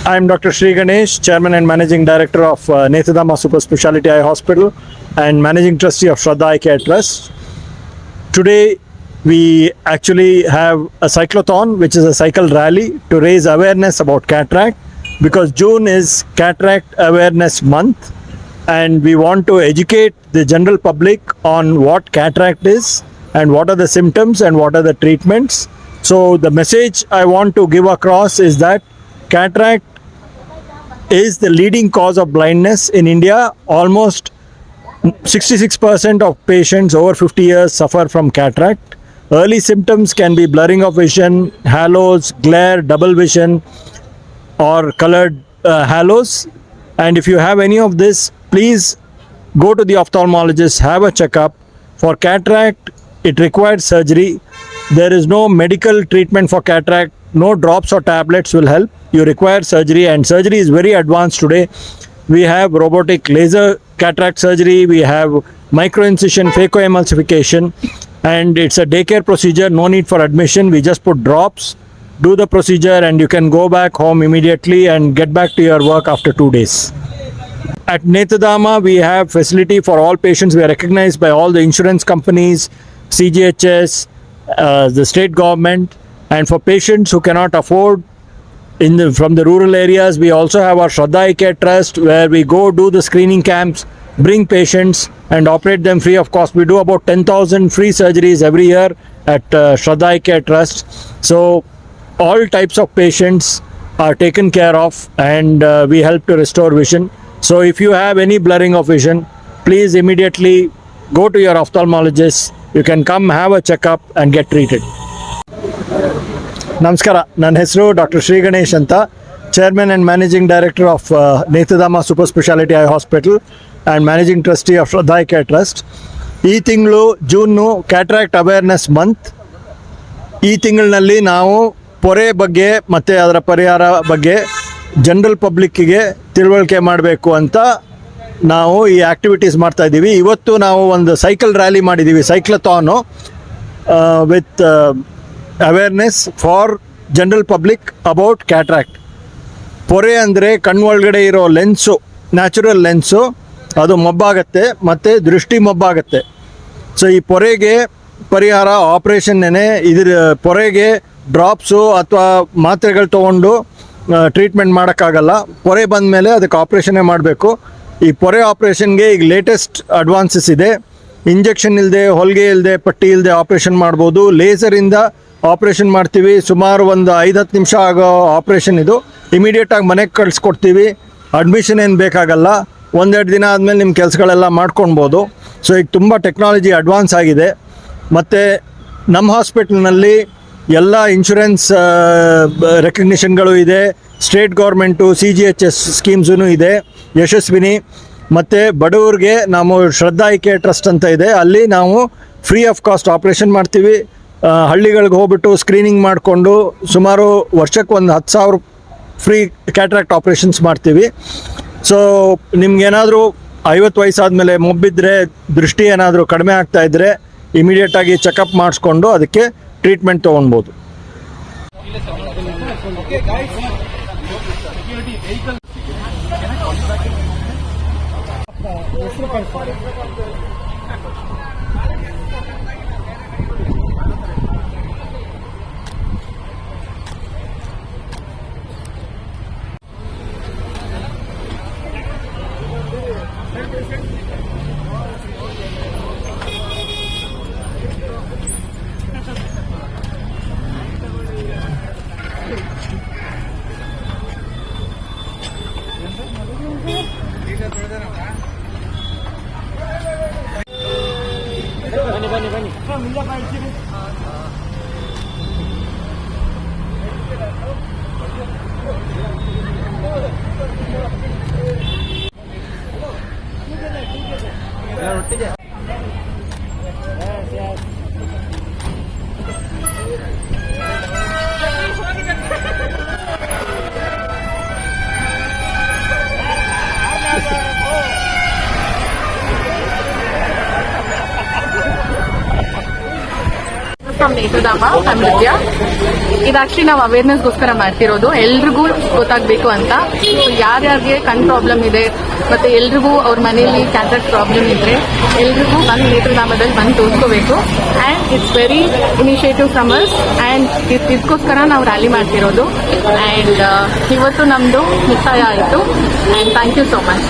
I am Dr. Sri Ganesh, Chairman and Managing Director of Nethadama Super Speciality Eye Hospital and Managing Trustee of Shraddha Eye Care Trust. Today, we actually have a cyclothon, which is a cycle rally to raise awareness about cataract, because June is Cataract Awareness Month, and we want to educate the general public on what cataract is and what are the symptoms and what are the treatments. So the message I want to give across is that cataract is the leading cause of blindness in India. Almost 66% of patients over 50 years suffer from cataract. Early symptoms can be blurring of vision, halos, glare, double vision, or colored halos. And if you have any of this, please go to the ophthalmologist, have a checkup. For cataract, it requires surgery. There is no medical treatment for cataract. No drops or tablets will help. You require surgery, and surgery is very advanced today. We have robotic laser cataract surgery. We have microincision, phacoemulsification, and it's a daycare procedure. No need for admission. We just put drops, do the procedure, and you can go back home immediately and get back to your work after 2 days. At Nethadama, we have facility for all patients. We are recognized by all the insurance companies, CGHS, the state government, and for patients who cannot afford from the rural areas, we also have our Shraddha Eye Care Trust, where we go do the screening camps, bring patients and operate them free of cost. We do about 10,000 free surgeries every year at Shraddha Eye Care Trust. So all types of patients are taken care of, and we help to restore vision. So if you have any blurring of vision, please immediately go to your ophthalmologist. You can come have a checkup and get treated. ನಮಸ್ಕಾರ, ನನ್ನ ಹೆಸರು doctor Shri Ganesh ಅಂತ, chairman and managing director of Nethradhama super speciality eye hospital and managing trustee of Shraddha eye care trust. ಈ ತಿಂಗಳು June cataract awareness month. ಈ ತಿಂಗಳಿನಲ್ಲಿ ನಾವು ಪೊರೆ ಬಗ್ಗೆ ಮತ್ತು ಅದರ ಪರಿಹಾರ ಬಗ್ಗೆ ಜನರಲ್ ಪಬ್ಲಿಕ್ಕಿಗೆ ತಿಳುವಳಿಕೆ ಮಾಡಬೇಕು ಅಂತ ನಾವು ಈ ಆ್ಯಕ್ಟಿವಿಟೀಸ್ ಮಾಡ್ತಾಯಿದ್ದೀವಿ. ಇವತ್ತು ನಾವು ಒಂದು ಸೈಕಲ್ ರ್ಯಾಲಿ ಮಾಡಿದ್ದೀವಿ, cyclothon with awareness for general public about cataract. ಪೊರೆ ಅಂದರೆ ಕಣ್ಣು ಒಳಗಡೆ ಇರೋ ಲೆನ್ಸು, ನ್ಯಾಚುರಲ್ ಲೆನ್ಸು, ಅದು ಮೊಬ್ಬಾಗತ್ತೆ ಮತ್ತು ದೃಷ್ಟಿ ಮೊಬ್ಬಾಗತ್ತೆ. ಸೊ ಈ ಪೊರೆಗೆ ಪರಿಹಾರ ಆಪ್ರೇಷನ್ನೇ. ಇದ್ರ ಪೊರೆಗೆ ಡ್ರಾಪ್ಸು ಅಥವಾ ಮಾತ್ರೆಗಳು ತೊಗೊಂಡು ಟ್ರೀಟ್ಮೆಂಟ್ ಮಾಡೋಕ್ಕಾಗಲ್ಲ. ಪೊರೆ ಬಂದ ಮೇಲೆ ಅದಕ್ಕೆ ಆಪ್ರೇಷನ್ನೇ ಮಾಡಬೇಕು. ಈ ಪೊರೆ ಆಪ್ರೇಷನ್ಗೆ ಈಗ ಲೇಟೆಸ್ಟ್ ಅಡ್ವಾನ್ಸಸ್ ಇದೆ. ಇಂಜೆಕ್ಷನ್ ಇಲ್ಲದೆ, ಹೊಲಿಗೆ ಇಲ್ಲದೆ, ಪಟ್ಟಿ ಇಲ್ಲದೆ ಆಪ್ರೇಷನ್ ಮಾಡ್ಬೋದು. ಲೇಸರಿಂದ ಆಪ್ರೇಷನ್ ಮಾಡ್ತೀವಿ. ಸುಮಾರು ಒಂದು 5-10 ನಿಮಿಷ ಆಗೋ ಆಪ್ರೇಷನ್ ಇದು. ಇಮಿಡಿಯೇಟಾಗಿ ಮನೆಗೆ ಕಳಿಸ್ಕೊಡ್ತೀವಿ. ಅಡ್ಮಿಷನ್ ಏನು ಬೇಕಾಗಲ್ಲ. 1-2 ದಿನ ಆದಮೇಲೆ ನಿಮ್ಮ ಕೆಲಸಗಳೆಲ್ಲ ಮಾಡ್ಕೊಳ್ಬೋದು. ಸೊ ಈಗ ತುಂಬ ಟೆಕ್ನಾಲಜಿ ಅಡ್ವಾನ್ಸ್ ಆಗಿದೆ. ಮತ್ತು ನಮ್ಮ ಹಾಸ್ಪಿಟಲ್ನಲ್ಲಿ ಎಲ್ಲ ಇನ್ಶೂರೆನ್ಸ್ ರೆಕಗ್ನಿಷನ್ಗಳು ಇದೆ. ಸ್ಟೇಟ್ ಗೌರ್ಮೆಂಟು CGHS ಸ್ಕೀಮ್ಸೂ ಇದೆ, ಯಶಸ್ವಿನಿ. ಮತ್ತು ಬಡವ್ರಿಗೆ ನಾವು ಶ್ರದ್ಧಾ ಐ ಕೇರ್ ಟ್ರಸ್ಟ್ ಅಂತ ಇದೆ, ಅಲ್ಲಿ ನಾವು ಫ್ರೀ ಆಫ್ ಕಾಸ್ಟ್ ಆಪ್ರೇಷನ್ ಮಾಡ್ತೀವಿ. ಹಳ್ಳಿಗಳಿಗೆ ಹೋಗ್ಬಿಟ್ಟು ಸ್ಕ್ರೀನಿಂಗ್ ಮಾಡಿಕೊಂಡು ಸುಮಾರು ವರ್ಷಕ್ಕೆ ಒಂದು 10,000 ಫ್ರೀ ಕ್ಯಾಟ್ರಾಕ್ಟ್ ಆಪ್ರೇಷನ್ಸ್ ಮಾಡ್ತೀವಿ. ಸೊ ನಿಮ್ಗೇನಾದರೂ 50 ವಯಸ್ಸಾದಮೇಲೆ ಮೊಬ್ಬಿದ್ರೆ, ದೃಷ್ಟಿ ಏನಾದರೂ ಕಡಿಮೆ ಆಗ್ತಾಯಿದ್ರೆ ಇಮಿಡಿಯೇಟಾಗಿ ಚೆಕಪ್ ಮಾಡಿಸ್ಕೊಂಡು ಅದಕ್ಕೆ ಟ್ರೀಟ್ಮೆಂಟ್ ತೊಗೊಳ್ಬೋದು. From Nethadama, I'm Vidya. ಇದು ಆಕ್ಚುಲಿ ನಾವು ಅವೇರ್ನೆಸ್ಗೋಸ್ಕರ ಮಾಡ್ತಿರೋದು, ಎಲ್ರಿಗೂ ಗೊತ್ತಾಗಬೇಕು ಅಂತ. ಯಾರ್ಯಾರಿಗೆ ಕಣ್ ಪ್ರಾಬ್ಲಮ್ ಇದೆ ಮತ್ತೆ ಎಲ್ರಿಗೂ ಅವ್ರ ಮನೆಯಲ್ಲಿ ಕ್ಯಾಟ್ರಾಕ್ಟ್ ಪ್ರಾಬ್ಲಮ್ ಇದ್ರೆ ಎಲ್ರಿಗೂ ಬಂದು ನೇತ್ರಧಾಮದಲ್ಲಿ ಬಂದು ತೋರಿಸ್ಕೋಬೇಕು. And it's very initiative from us and ಇದಕ್ಕೋಸ್ಕರ ನಾವು ರ್ಯಾಲಿ ಮಾಡ್ತಿರೋದು. ಆ್ಯಂಡ್ ಇವತ್ತು ನಮ್ಮದು ಮುಕ್ತಾಯ ಆಯಿತು. And thank you so much.